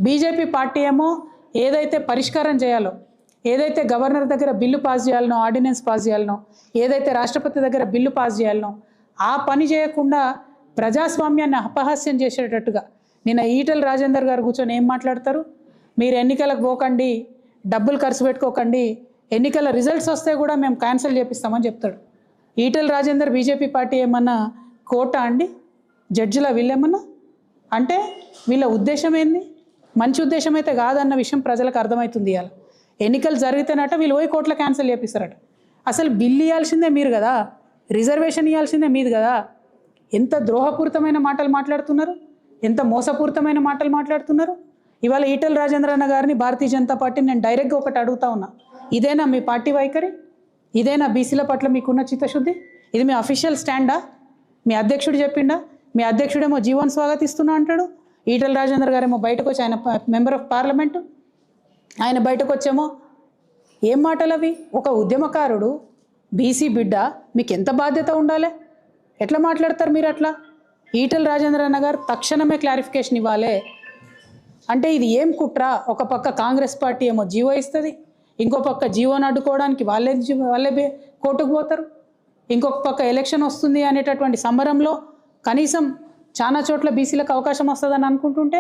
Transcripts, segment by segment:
BJP party ఏమో ఏదైతే పరిష్కారం చేయాలో, ఏదైతే గవర్నర్ దగ్గర బిల్లు పాస్ చేయాలనో, ఆర్డినెన్స్ పాస్ చేయాలనో, ఏదైతే రాష్ట్రపతి దగ్గర బిల్లు పాస్ చేయాలనో ఆ పని చేయకుండా ప్రజాస్వామ్యాన్ని అపహాస్యం చేసేటట్టుగా నిన్న ఈటెల రాజేందర్ గారు కూర్చొని ఏం మాట్లాడతారు? మీరు ఎన్నికలకు పోకండి, డబ్బులు ఖర్చు పెట్టుకోకండి, ఎన్నికల రిజల్ట్స్ వస్తే కూడా మేము క్యాన్సిల్ చేపిస్తామని చెప్తాడు. ఈటెల రాజేందర్ బీజేపీ పార్టీ ఏమన్నా కోటా అండి? జడ్జిల వీళ్ళేమన్నా? అంటే వీళ్ళ ఉద్దేశం ఏంది? మంచి ఉద్దేశం అయితే కాదన్న విషయం ప్రజలకు అర్థమవుతుంది. ఇవాళ ఎన్నికలు జరిగితేనట వీళ్ళు పోయి కోట్ల క్యాన్సిల్ చేపిస్తారట. అసలు బిల్లు ఇవ్వాల్సిందే మీరు కదా, రిజర్వేషన్ ఇవ్వాల్సిందే మీది కదా. ఎంత ద్రోహపూరితమైన మాటలు మాట్లాడుతున్నారు, ఎంత మోసపూరితమైన మాటలు మాట్లాడుతున్నారు. ఇవాళ ఈటెల రాజేంద్ర అన్న గారిని భారతీయ జనతా పార్టీ నేను డైరెక్ట్గా ఒకటి అడుగుతా ఉన్నా, ఇదేనా మీ పార్టీ వైఖరి? ఇదేనా బీసీల పట్ల మీకున్న చిత్తశుద్ధి? ఇది మీ అఫీషియల్ స్టాండా? మీ అధ్యక్షుడు చెప్పిండా? మీ అధ్యక్షుడేమో జీవన్ స్వాగతిస్తున్నా అంటాడు, ఈటెల రాజేందర్ గారేమో బయటకు వచ్చి, ఆయన మెంబర్ ఆఫ్ పార్లమెంటు, ఆయన బయటకు వచ్చేమో ఏం మాటలు అవి? ఒక ఉద్యమకారుడు, బీసీ బిడ్డ, మీకు ఎంత బాధ్యత ఉండాలి? ఎట్లా మాట్లాడతారు మీరు అట్లా? ఈటెల రాజేంద్ర అన్న గారు తక్షణమే క్లారిఫికేషన్ ఇవ్వాలి. అంటే ఇది ఏం కుట్ర? ఒక పక్క కాంగ్రెస్ పార్టీ ఏమో జీవో ఇస్తుంది, ఇంకో పక్క జీవోని అడ్డుకోవడానికి వాళ్ళే కోర్టుకు పోతారు, ఇంకొక పక్క ఎలక్షన్ వస్తుంది అనేటటువంటి సంబరంలో కనీసం చాలా చోట్ల బీసీలకు అవకాశం వస్తుందని అనుకుంటుంటే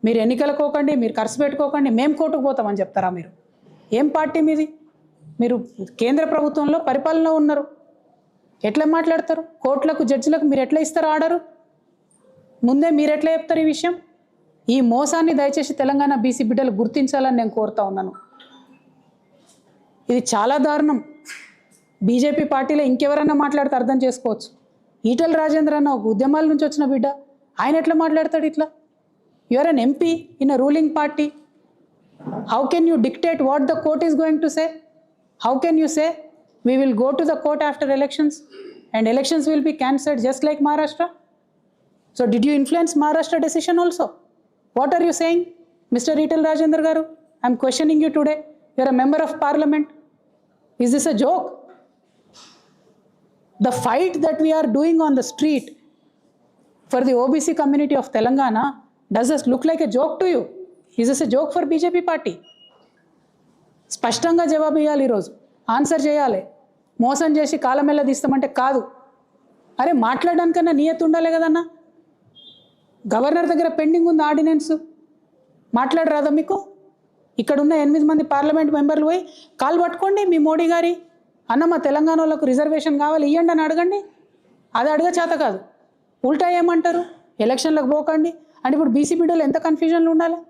మీరు ఎన్నికలకు పోకండి, మీరు ఖర్చు పెట్టుకోకండి, మేము కోర్టుకు పోతామని చెప్తారా? మీరు ఏం పార్టీ మీది? మీరు కేంద్ర ప్రభుత్వంలో పరిపాలన ఉన్నారు, ఎట్లా మాట్లాడతారు? కోర్టులకు, జడ్జిలకు మీరు ఎట్లా ఇస్తారు ఆర్డరు? ముందే మీరు ఎట్లా చెప్తారు ఈ విషయం? ఈ మోసాన్ని దయచేసి తెలంగాణ బీసీ బిడ్డలు గుర్తించాలని నేను కోరుతా ఉన్నాను. ఇది చాలా దారుణం. బీజేపీ పార్టీలో ఇంకెవరైనా మాట్లాడితే అర్థం చేసుకోవచ్చు. ఈటెల రాజేంద్ర అన్న ఒక ఉద్యమాల నుంచి వచ్చిన బిడ్డ, ఆయన ఎట్లా మాట్లాడతాడు ఇట్లా? You are an MP in a ruling party. How can you dictate what the court is going to say? How can you say we will go to the court after elections and elections will be cancelled just like Maharashtra? So did you influence Maharashtra decision also? What are you saying, Mr. Etal Rajendra Garu? I am questioning you today. You are a member of parliament. Is this a joke? The fight that we are doing on the street for the OBC community of Telangana, does this look like a joke to you? Is this a joke for BJP party? స్పష్టంగా జవాబు ఇవ్వాలి, ఈరోజు answer చేయాలి. మోసం చేసి కాలమెల్ల తీస్తామంటే కాదు. అరే మాట్లాడడానికన్నా నియత ఉండాలి కదన్నా. గవర్నర్ దగ్గర పెండింగ్ ఉంది ఆర్డినెన్స్, మాట్లాడరాదా మీకు? ఇక్కడున్న 8 మంది పార్లమెంట్ మెంబర్లు పోయి కాలు పట్టుకోండి మీ మోడీ గారి, అన్న మా తెలంగాణ వాళ్ళకు రిజర్వేషన్ కావాలి ఇవ్వండి అని అడగండి. అది అడగ చేత కాదు, ఉల్టా ఏమంటారు? ఎలక్షన్లకు పోకండి అంటే ఇప్పుడు బీసీ బిడ్డలు ఎంత కన్ఫ్యూజన్లు ఉండాలి?